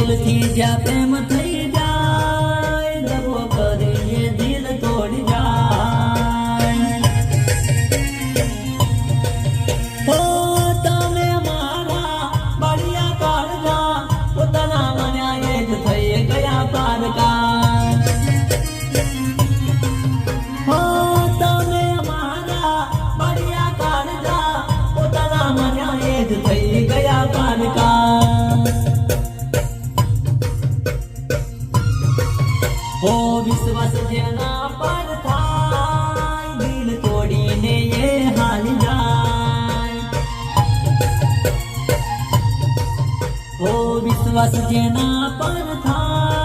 દિલથી જ્યાં પ્રેમ થઈ જાય, દગો કરીએ દિલ તોડી જાય. ઓ તમે મારા બળિયા કાળજા, પોતાના મન્યા એ જ થઈ ગયા પારકા. ઓ તમે મારા બળિયા કાળજા, પોતાના મન્યા એ જ થઈ ગયા પારકા. ઓ વિશ્વાસ જેના પર થાય, દિલ તોડીને એ હાલી જાય. ઓ વિશ્વાસ જેના પર થાય,